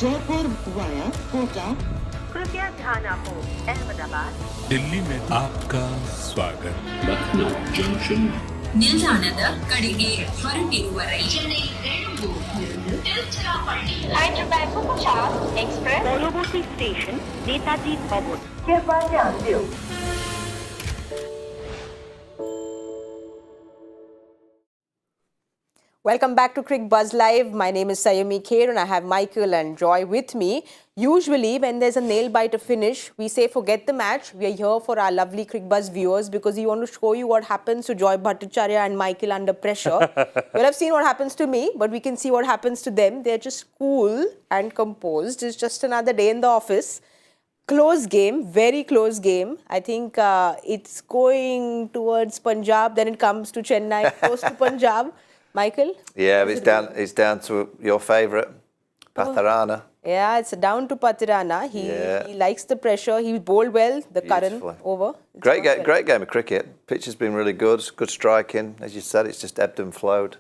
Jaipur via Kota. कृपया ध्यान आपको अहमदाबाद दिल्ली में आपका स्वागत। Lucknow Junction. ನಿಲ್ದಾಣದ ಕಡೆಗೆ ಹೊರಟಿರುವರೈ পরবর্তী স্টেশন নেতাজি ভবন। कृपया ध्यान दियो। Welcome back to Cricbuzz Live. My name is Saiyami Kher and I have Michael and Joy with me. Usually when there's a nail-biter finish, we say forget the match. We are here for our lovely Cricbuzz viewers because we want to show you what happens to Joy Bhattacharya and Michael under pressure. Well, I've seen what happens to me, but we can see what happens to them. They're just cool and composed. It's just another day in the office. Close game, very close game. I think it's going towards Punjab, then it comes to Chennai, close to Punjab. Michael? Yeah, it's down to your favourite, Bhattacharjya. Yeah, it's down to Bhattacharjya. He likes the pressure. He bowled well. The current over. Great game of cricket. Pitch has been really good. Good striking. As you said, it's just ebbed and flowed.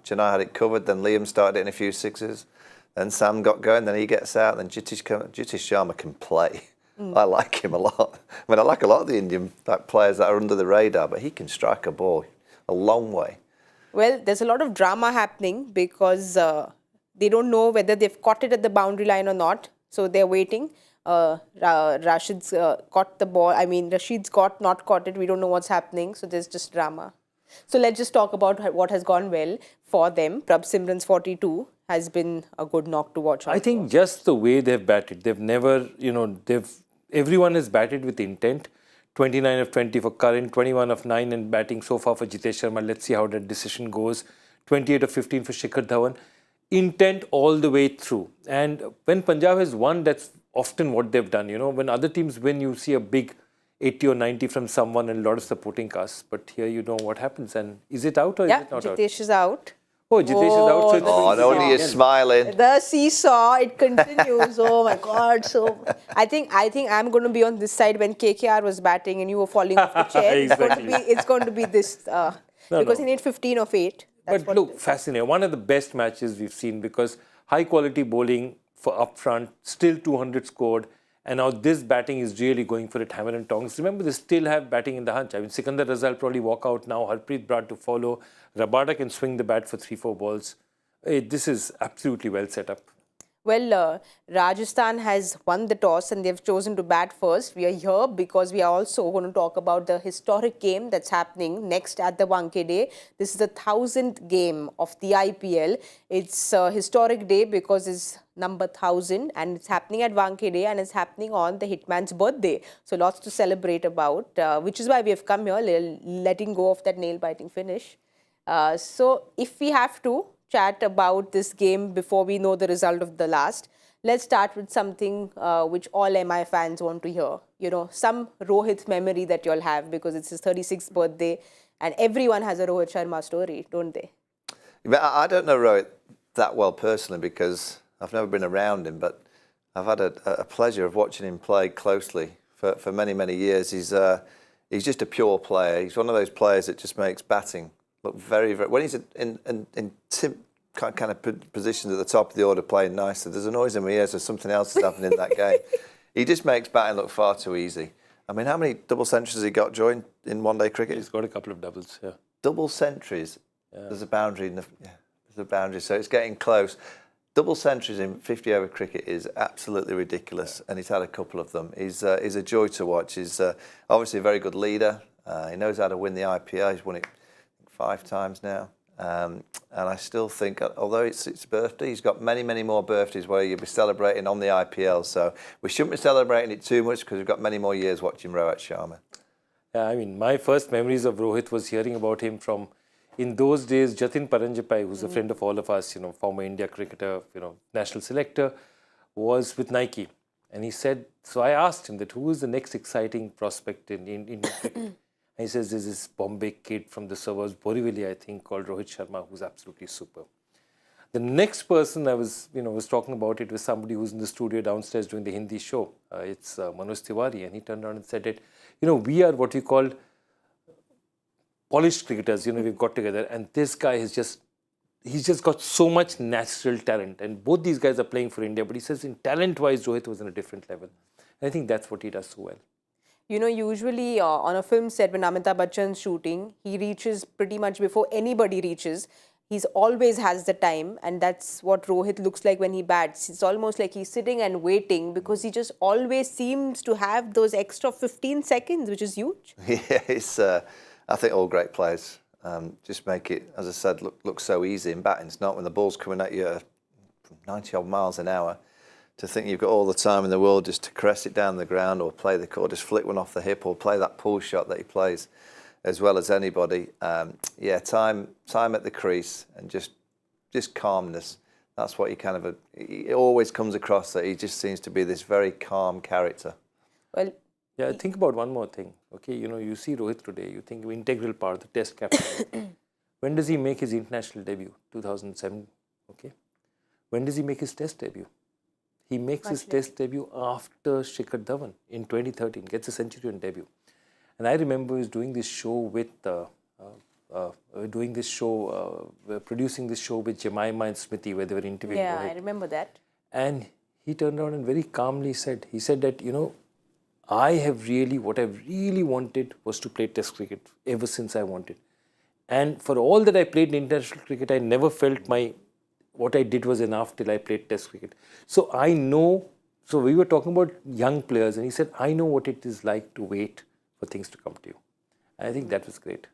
Chennai had it covered. Then Liam started hitting a few sixes. Then Sam got going. Then he gets out. Then Jitesh Sharma can play. I like him a lot. I mean, I like a lot of the Indian players that are under the radar, but he can strike a ball a long way. Well, there's a lot of drama happening because they don't know whether they've caught it at the boundary line or not. So they're waiting. Rashid's caught the ball. I mean, Rashid's not caught it. We don't know what's happening. So there's just drama. So let's just talk about what has gone well for them. Prabh Simran's 42 has been a good knock to watch. I think just the way they've batted. They've never, everyone has batted with intent. 29 of 20 for Karan, 21 of 9 and batting so far for Jitesh Sharma. Let's see how that decision goes. 28 of 15 for Shikhar Dhawan. Intent all the way through. And when Punjab has won, that's often what they've done. When other teams win, you see a big 80 or 90 from someone and a lot of supporting casts. But here you know what happens. And is it out or is it not out? Jitesh is out. Oh, Jitesh is out. So only you're smiling. The seesaw, it continues. Oh my God. So I think I'm going to be on this side when KKR was batting and you were falling off the chair. Exactly. It's going to be this because he need 15 of 8. That's but look, fascinating. One of the best matches we've seen because high quality bowling for up front, still 200 scored. And now this batting is really going for it, hammer and tongs. Remember, they still have batting in the hunch. I mean, Sikandar Razal probably walk out now. Harpreet Brar to follow. Rabada can swing the bat for 3-4 balls. This is absolutely well set up. Well, Rajasthan has won the toss and they've chosen to bat first. We are here because we are also going to talk about the historic game that's happening next at the Wankhede. This is the 1000th game of the IPL. It's a historic day because it's number 1000 and it's happening at Wankhede and it's happening on the Hitman's birthday. So lots to celebrate about, which is why we have come here, letting go of that nail-biting finish. So if we have to chat about this game before we know the result of the last, let's start with something which all MI fans want to hear. Some Rohit memory that you'll have because it's his 36th birthday and everyone has a Rohit Sharma story, don't they? I don't know Rohit that well personally because I've never been around him, but I've had a pleasure of watching him play closely for many, many years. He's just a pure player. He's one of those players that just makes batting look very, very... When he's in kind of positions at the top of the order playing nicely, there's a noise in my ears there's something else that's happening in that game. He just makes batting look far too easy. I mean, how many double centuries has he got, Joy, in one-day cricket? He's got a couple of doubles, yeah. Double centuries? Yeah. There's a boundary there's a boundary, so it's getting close. Double centuries in 50-over cricket is absolutely ridiculous, and he's had a couple of them. He's a joy to watch. He's obviously a very good leader. He knows how to win the IPL. He's won it 5 times now. And I still think, although it's his birthday, he's got many, many more birthdays where you'll be celebrating on the IPL. So we shouldn't be celebrating it too much because we've got many more years watching Rohit Sharma. Yeah, I mean, my first memories of Rohit was hearing about him from, in those days, Jatin Paranjapai, who's a friend of all of us, former India cricketer, national selector, was with Nike. And he said, so I asked him that who is the next exciting prospect in Indian cricket? And he says, there's this Bombay kid from the suburbs, Borivali, I think, called Rohit Sharma, who's absolutely superb. The next person I was talking about it with somebody who's in the studio downstairs doing the Hindi show. It's Manoj Tiwari, and he turned around and said that, we are what we call polished cricketers, we've got together, and this guy has just he's just got so much natural talent. And both these guys are playing for India. But he says in talent-wise, Rohit was on a different level. And I think that's what he does so well. You know, usually on a film set when Amitabh Bachchan's shooting, he reaches pretty much before anybody reaches. He's always has the time, and that's what Rohit looks like when he bats. It's almost like he's sitting and waiting because he just always seems to have those extra 15 seconds, which is huge. Yeah, it's, I think all great players just make it, as I said, look so easy in batting. It's not when the ball's coming at you 90 odd miles an hour to think you've got all the time in the world just to caress it down the ground or play the or just flick one off the hip or play that pull shot that he plays as well as anybody. Yeah, time at the crease and just calmness. That's what he kind of, it always comes across that he just seems to be this very calm character. Well, yeah, think about one more thing. Okay, you know, you see Rohit today, you think integral part, the test captain. When does he make his international debut? 2007, okay. When does he make his test debut? He makes his test debut after Shikhar Dhawan in 2013, gets a century on debut. And I remember he was doing this show with, producing this show with Jemima and Smriti where they were interviewing yeah, Rohit. I remember that. And he turned around and very calmly said, he said that, you know, what I've really wanted was to play test cricket ever since I wanted. And for all that I played in international cricket, I never felt what I did was enough till I played test cricket. So I know, so we were talking about young players and he said, I know what it is like to wait for things to come to you. And I think that was great.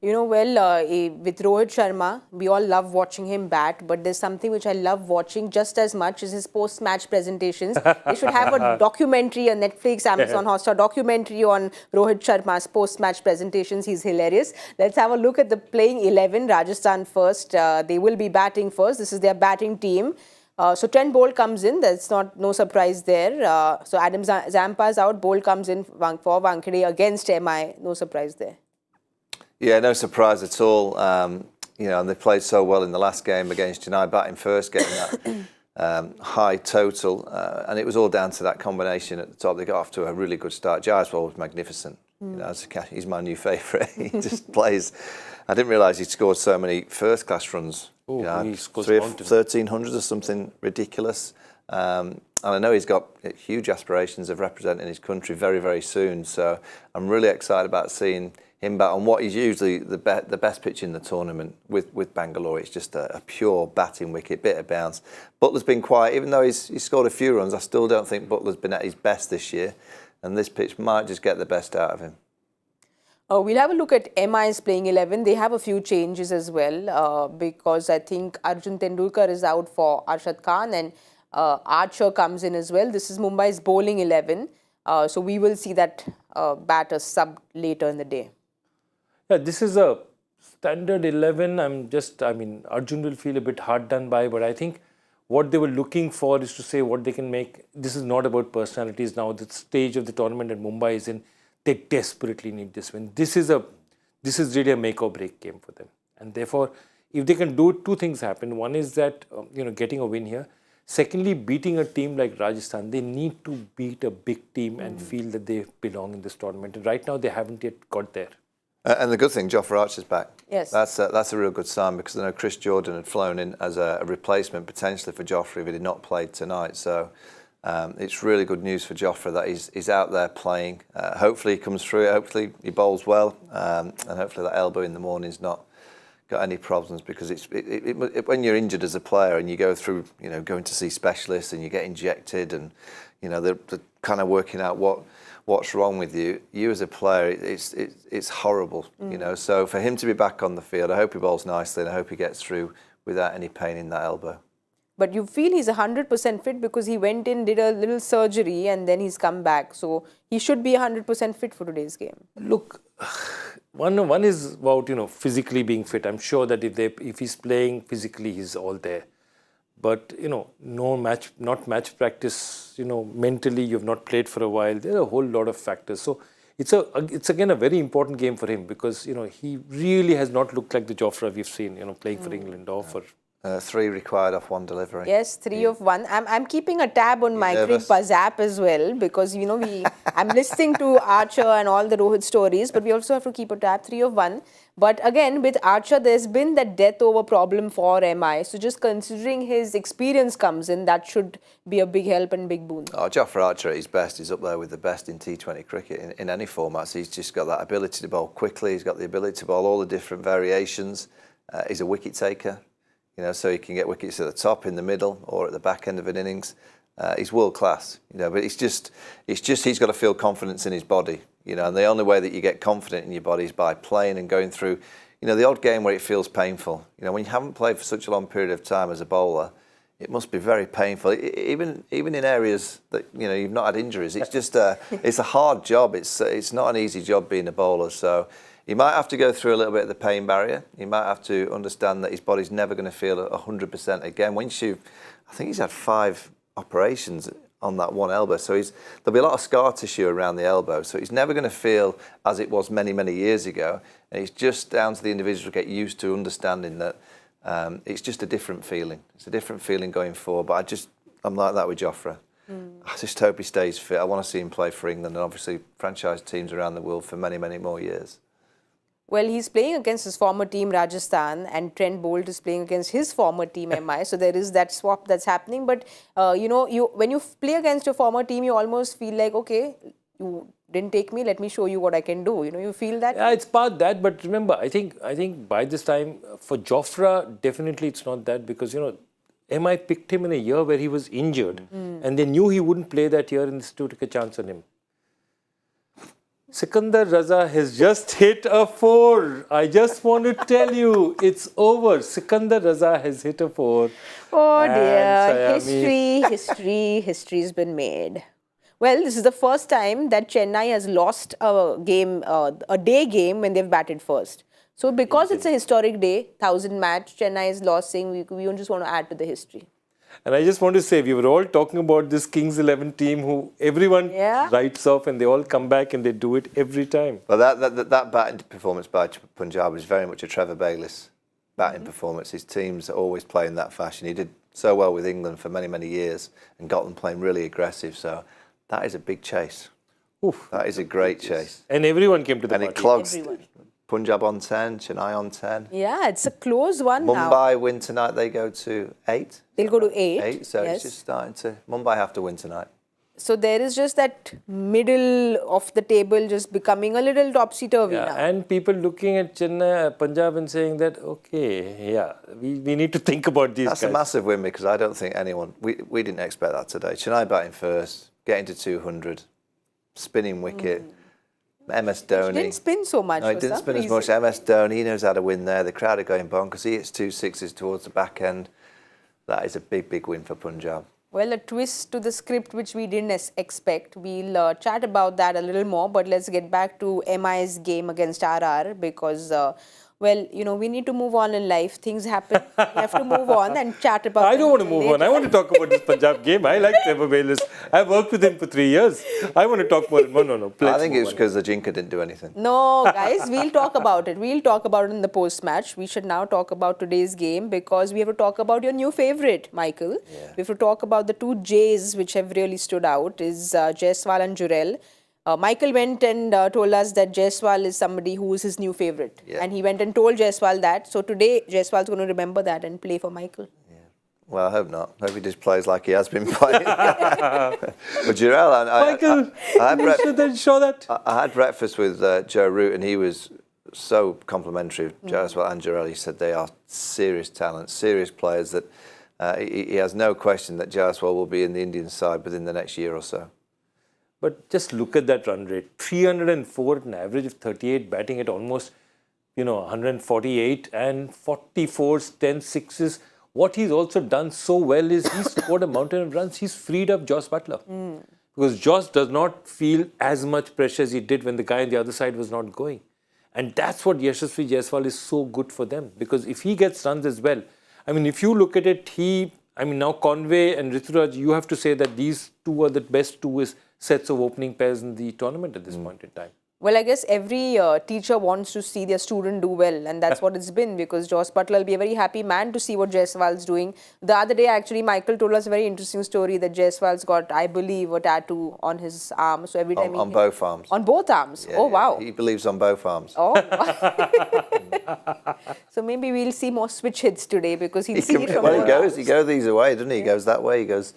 You know, well, with Rohit Sharma, we all love watching him bat, but there's something which I love watching just as much as his post-match presentations. They should have a documentary on Netflix, Amazon Hotstar, documentary on Rohit Sharma's post-match presentations. He's hilarious. Let's have a look at the playing 11. Rajasthan first. They will be batting first. This is their batting team. So Trent Bolt comes in. That's no surprise there. So Adam Zampa's out. Bolt comes in for Wankhede against MI. No surprise there. Yeah, no surprise at all. You know, and they played so well in the last game against Chennai, batting first, getting that high total. And it was all down to that combination at the top. They got off to a really good start. Jaiswal was magnificent. You know, he's my new favourite. He just plays. I didn't realise he'd scored so many first-class runs. Oh, you know, he scores 1,300 or something ridiculous. And I know he's got huge aspirations of representing his country very, very soon. So I'm really excited about seeing him bat on what is usually the best pitch in the tournament with Bangalore. It's just a pure batting wicket, bit of bounce. Butler's been quiet, even though he's scored a few runs. I still don't think Butler's been at his best this year, and this pitch might just get the best out of him. We'll have a look at MI's playing 11. They have a few changes as well because I think Arjun Tendulkar is out for Arshad Khan and Archer comes in as well. This is Mumbai's bowling 11. So we will see that batter sub later in the day. Yeah, this is a standard 11. Arjun will feel a bit hard done by, but I think what they were looking for is to say what they can make. This is not about personalities now. The stage of the tournament that Mumbai is in, they desperately need this win. This is really a make or break game for them. And therefore, if they can do two things happen. One is that, getting a win here. Secondly, beating a team like Rajasthan, they need to beat a big team and feel that they belong in this tournament. And right now, they haven't yet got there. And the good thing, Jofra Archer's back. Yes. That's a real good sign because I know Chris Jordan had flown in as a replacement potentially for Jofra if he did not play tonight. So it's really good news for Jofra that he's out there playing. Hopefully he comes through it. Hopefully he bowls well. And hopefully that elbow in the morning's not got any problems because when you're injured as a player and you go through, going to see specialists and you get injected and, they're kind of working out what's wrong with you. You as a player, it's horrible, So for him to be back on the field, I hope he bowls nicely and I hope he gets through without any pain in that elbow. But you feel he's 100% fit because he went in, did a little surgery and then he's come back. So he should be 100% fit for today's game. Look, one is about, physically being fit. I'm sure that if he's playing physically, he's all there. But, not match practice, mentally you've not played for a while. There are a whole lot of factors. So it's again a very important game for him because, he really has not looked like the Jofra we've seen, playing for England or for 3 required off 1 delivery. Yes, 3 of 1. I'm keeping a tab on my nervous? Cricbuzz app as well because, you know, I'm listening to Archer and all the Rohit stories, but we also have to keep a tab, 3 of 1. But again, with Archer, there's been that death over problem for MI. So just considering his experience comes in, that should be a big help and big boon. Oh, Jofra Archer at his best is up there with the best in T20 cricket in any format. So he's just got that ability to bowl quickly. He's got the ability to bowl all the different variations. He's a wicket taker. You know, so he can get wickets at the top, in the middle, or at the back end of an innings. He's world class, you know. But it's just he's got to feel confidence in his body, you know. And the only way that you get confident in your body is by playing and going through, you know, the odd game where it feels painful. You know, when you haven't played for such a long period of time as a bowler, it must be very painful. Even in areas that, you know, you've not had injuries. It's just it's a hard job. It's not an easy job being a bowler. So he might have to go through a little bit of the pain barrier. He might have to understand that his body's never going to feel 100% again. I think he's had 5 operations on that one elbow, so there'll be a lot of scar tissue around the elbow. So he's never going to feel as it was many, many years ago. And it's just down to the individual to get used to understanding that it's just a different feeling. It's a different feeling going forward. But I'm like that with Jofra. I just hope he stays fit. I want to see him play for England and obviously franchise teams around the world for many, many more years. Well, he's playing against his former team, Rajasthan, and Trent Bolt is playing against his former team, MI. So there is that swap that's happening. But, you know, when you play against your former team, you almost feel like, okay, you didn't take me, let me show you what I can do. You know, you feel that? Yeah, it's part that. But remember, I think by this time, for Jofra, definitely it's not that because, you know, MI picked him in a year where he was injured and they knew he wouldn't play that year and they still took a chance on him. Sikandar Raza has just hit a 4. I just want to tell you, it's over. Sikandar Raza has hit a 4. Oh And dear, history's been made. Well, this is the first time that Chennai has lost a game, a day game when they've batted first. So because it's a historic day, 1000 match, Chennai is losing. We just want to add to the history. And I just want to say, we were all talking about this Kings 11 team who everyone writes off and they all come back and they do it every time. Well, that batting performance by Punjab was very much a Trevor Bayliss batting performance. His teams always play in that fashion. He did so well with England for many, many years and got them playing really aggressive. So that is a big chase. Oof. That is a great chase. And everyone came to the party. And it clogs Punjab on 10, Chennai on 10. Yeah, it's a close one now. Mumbai win tonight, they go to 8. They'll go to 8. 8, so it's just starting to... Mumbai have to win tonight. So there is just that middle of the table just becoming a little topsy-turvy now. And people looking at Chennai, Punjab and saying that, okay, yeah, we need to think about these That's guys. a massive win because I don't think anyone... We didn't expect that today. Chennai batting first, getting to 200, spinning wicket... MS Dhoni. He didn't spin so much. No, he didn't spin as much. MS Dhoni, he knows how to win there. The crowd are going bonkers. He hits 2 6s towards the back end. That is a big, big win for Punjab. Well, a twist to the script which we didn't expect. We'll chat about that a little more, but let's get back to MI's game against RR because, well, you know, we need to move on in life. Things happen. We have to move on and chat about I don't want to move on. I want to talk about this Punjab game. I like Trevor Bayliss. I've worked with him for 3 years. I want to talk more. No. I think it was because the Jinka didn't do anything. No, guys, we'll talk about it. We'll talk about it in the post-match. We should now talk about today's game because we have to talk about your new favourite, Michael. Yeah. We have to talk about the 2 Js which have really stood out, is Jaiswal and Jurel. Michael went and told us that Jaiswal is somebody who is his new favourite. Yeah. And he went and told Jaiswal that. So today, Jaiswal's going to remember that and play for Michael. Yeah. Well, I hope not. I hope he just plays like he has been playing. But Jurel, Michael, I had breakfast with Joe Root and he was so complimentary of Jaiswal and Jurel. He said they are serious talents, serious players that he has no question that Jaiswal will be in the Indian side within the next year or so. But just look at that run rate. 304 at an average of 38, batting at almost, 148 and 44s, 10 sixes. What he's also done so well is he's scored a mountain of runs. He's freed up Joss Butler. Because Joss does not feel as much pressure as he did when the guy on the other side was not going. And that's what Yashasvi Jaiswal is so good for them. Because if he gets runs as well, I mean, if you look at it, now Conway and Rituraj, you have to say that these 2 are the best 2 sets of opening pairs in the tournament at this point in time. Well, I guess every teacher wants to see their student do well, and that's what it's been, because Joss Butler will be a very happy man to see what Jaiswal's doing. The other day, actually, Michael told us a very interesting story that Jaiswal's got, I believe, a tattoo on his arm. So every time on both arms. On both arms? Yeah, oh, yeah. wow. He believes on both arms. Oh, so maybe we'll see more switch hits today, because he'll see it from Well, both he goes either way, doesn't he? He goes that way, he goes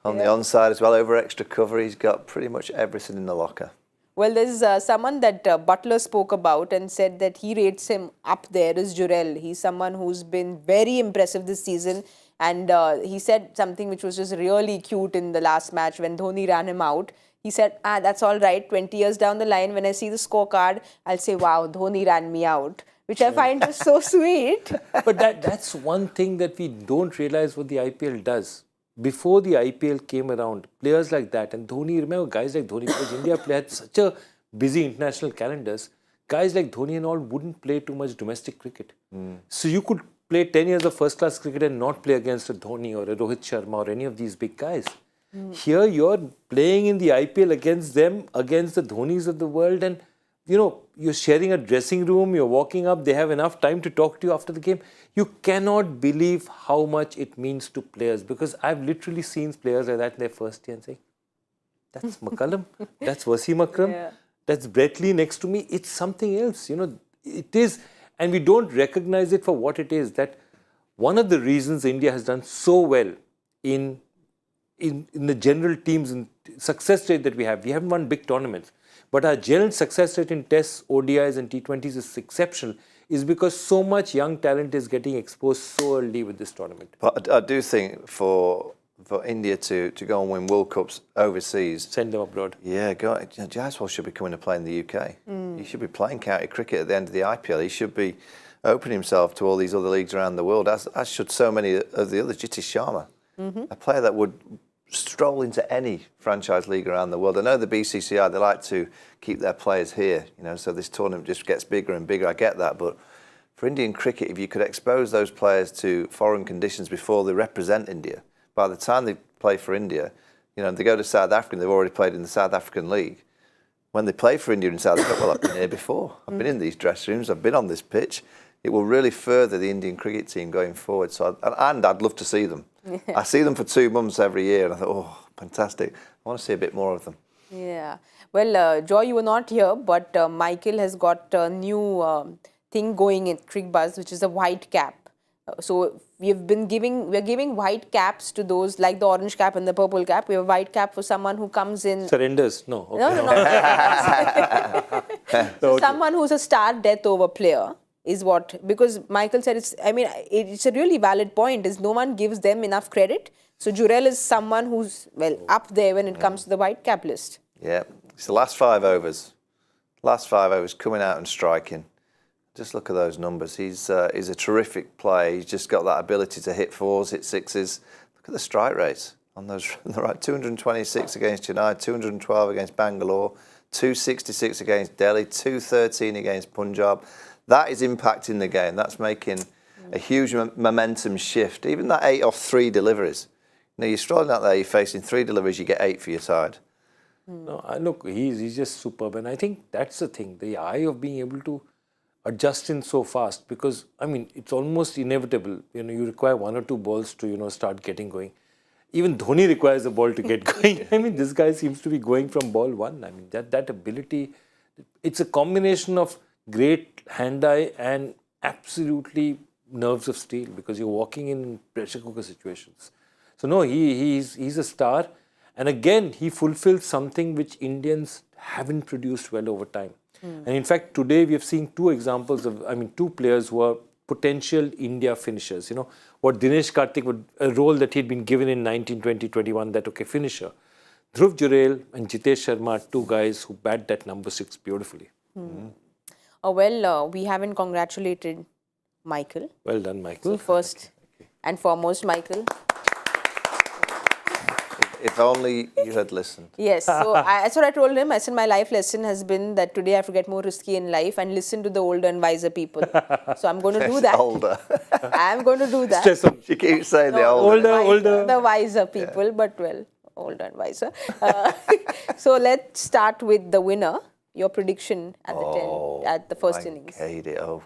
on the onside as well, over extra cover. He's got pretty much everything in the locker. Well, there's someone that Butler spoke about and said that he rates him up there is Jurel. He's someone who's been very impressive this season. And he said something which was just really cute in the last match when Dhoni ran him out. He said, that's all right. 20 years down the line, when I see the scorecard, I'll say, wow, Dhoni ran me out, which I find just so sweet. But that's one thing that we don't realize what the IPL does. Before the IPL came around, players like that, and Dhoni, remember guys like Dhoni, because India had such a busy international calendars, guys like Dhoni and all wouldn't play too much domestic cricket. So you could play 10 years of first-class cricket and not play against a Dhoni or a Rohit Sharma or any of these big guys. Here you're playing in the IPL against them, against the Dhonis of the world, and you know, you're sharing a dressing room, you're walking up, they have enough time to talk to you after the game. You cannot believe how much it means to players, because I've literally seen players like that in their first year and say, that's McCullum, that's Wasim Akram, that's Brett Lee next to me. It's something else, you know, it is. And we don't recognize it for what it is. That one of the reasons India has done so well in the general teams and success rate that we haven't won big tournaments. But our general success rate in Tests, ODIs and T20s is exceptional, is because so much young talent is getting exposed so early with this tournament. But I do think for India to go and win World Cups overseas, send them abroad. Yeah, Jaiswal should be coming to play in the UK. He should be playing county cricket at the end of the IPL. He should be opening himself to all these other leagues around the world, as should so many of the others. Jitesh Sharma, a player that would stroll into any franchise league around the world. I know the BCCI, they like to keep their players here, you know, so this tournament just gets bigger and bigger. I get that, but for Indian cricket, if you could expose those players to foreign conditions before they represent India, by the time they play for India, you know, they go to South Africa, they've already played in the South African League. When they play for India in South Africa, well, I've been here before. I've been in these dressing rooms, I've been on this pitch. It will really further the Indian cricket team going forward. So, and I'd love to see them. I see them for 2 months every year, and I thought, oh, fantastic. I want to see a bit more of them. Yeah. Well, Joy, you were not here, but Michael has got a new thing going in Cricbuzz, which is a white cap. So we're giving white caps to those, like the orange cap and the purple cap. We have a white cap for someone who comes in. Surrenders? No. Okay. No. So someone who's a star death over player is what, because Michael said it's a really valid point, is no one gives them enough credit. So Jurel is someone who's, well, up there when it comes to the white cap list. Yeah, it's the last 5 overs. Last 5 overs, coming out and striking. Just look at those numbers. He's a terrific player. He's just got that ability to hit fours, hit sixes. Look at the strike rates on those. Right, 226 against Chennai, 212 against Bangalore, 266 against Delhi, 213 against Punjab. That is impacting the game. That's making a huge momentum shift. Even that 8 off 3 deliveries. You know, you're strolling out there, you're facing 3 deliveries, you get 8 for your side. No, look, he's just superb. And I think that's the thing, the eye of being able to adjust in so fast, because, I mean, it's almost inevitable. You know, you require 1 or 2 balls to, you know, start getting going. Even Dhoni requires a ball to get going. I mean, this guy seems to be going from ball 1. I mean, that ability, it's a combination of great hand-eye and absolutely nerves of steel, because you're walking in pressure cooker situations. So no, he's a star. And again, he fulfills something which Indians haven't produced well over time. And in fact, today we have seen 2 examples of, 2 players who are potential India finishers. You know, what Dinesh Karthik, would, a role that he'd been given in 19, 20, 21, that, okay, finisher. Dhruv Jurel and Jitesh Sharma are 2 guys who bat that number 6 beautifully. Well, we haven't congratulated Michael. Well done, Michael. So first and foremost, Michael. If only you had listened. Yes, so that's what I told him. I said my life lesson has been that today I have to get more risky in life and listen to the older and wiser people. So I'm going to do that. Older. I'm going to do that. She keeps saying the older. Older. The wiser people, but well, older and wiser. So let's start with the winner. Your prediction at the 10 at the first innings. Wankhede, oh.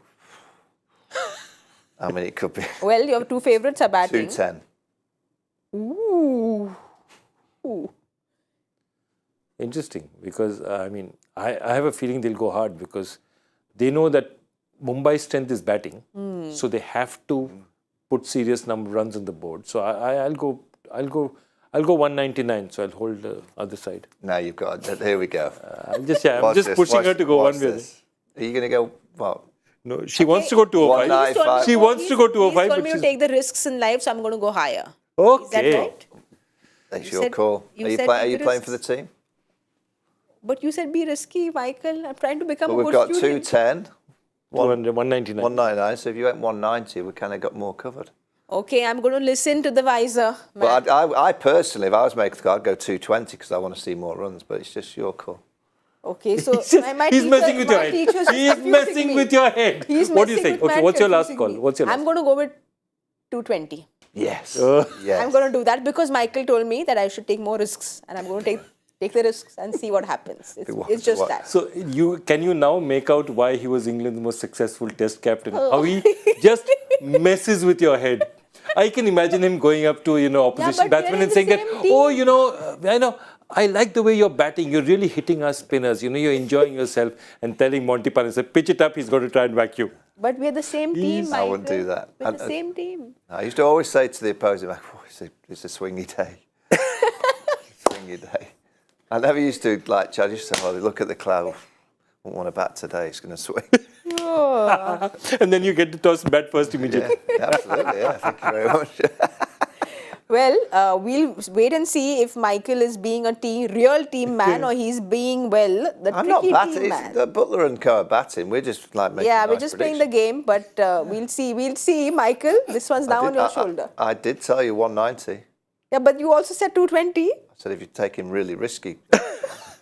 I mean, it could be Well, your two favorites are batting. 210. Ooh. Ooh. Interesting, because I have a feeling they'll go hard because they know that Mumbai's strength is batting, so they have to put serious number of runs on the board. So I'll go 199. So I'll hold the other side. Now you've got. Here we go. I'm just pushing her to go one way. Are you going to go what? No, she wants to go 205. 195. She wants to go 205. He's told but me to she's- take the risks in life, so I'm going to go higher. Okay. Is that right? That's You your said- call. you Are you, said are take you the playing for the risks. team? But you said be risky, Michael. I'm trying to become Well, a we've good got student. 210, 199. 199. So if you went 190, we kind of got more covered. Okay, I'm going to listen to the visor. But I personally, if I was making the call, I'd go 220 because I want to see more runs. But it's just your call. Okay, so my He's teacher- messing with your my head. teacher's He is confusing messing me. with your head. He's What do you messing think? with Okay, man, what's your last confusing call? me. What's your last? I'm going to go with 220. Yes. Uh, yes. I'm going to do that because Michael told me that I should take more risks, and I'm going to take the risks and see what happens. It's just What? that. So can you now make out why he was England's most successful Test captain? How he just messes with your head. I can imagine him going up to opposition but batsmen we're in and the saying that, same team. I know. I like the way you're batting. You're really hitting our spinners. You're enjoying yourself, and telling Monty Python, say, pitch it up. He's going to try and whack you. But we're the same team, Michael. I wouldn't do that. We're the same team. I used to always say to the opposing, like, it's a swingy day. Swingy day. I never used to like. I just say, look at the cloud. I won't want to bat today. It's going to swing. And then you get to toss bat first immediately. Yeah, absolutely. Yeah. Thank you very much. Well, we'll wait and see if Michael is being a real team man or he's being, the I'm not tricky batting. team It's man. the Butler and Co are batting. We're just like making. Yeah, we're nice just playing the predictions. game, but we'll see. We'll see, Michael. This one's now on your shoulder. I did tell you 190. Yeah, but you also said 220. I said if you take him really risky.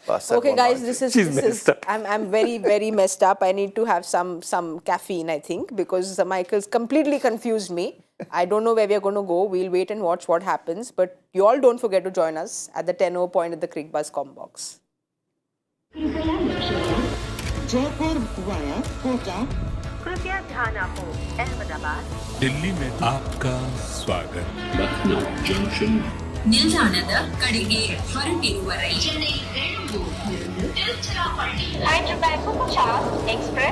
But I said Okay, guys, 190. this is. I'm very, very messed up. I need to have some caffeine, I think, because Michael's completely confused me. I don't know where we're going to go. We'll wait and watch what happens. But you all don't forget to join us at the 10:00 point at the Cricbuzz Combox. Jaipur via Kota. कृपया ध्यान आपको अहमदाबाद दिल्ली में आपका स्वागत ನಿಲ್ದಾಣದ ಕಡೆಗೆ ಹೊರಟಿರುವ ರೈಲು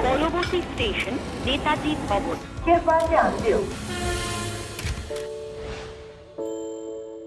পরবর্তী স্টেশন নেতাজি ভবন। कृपया ध्यान दो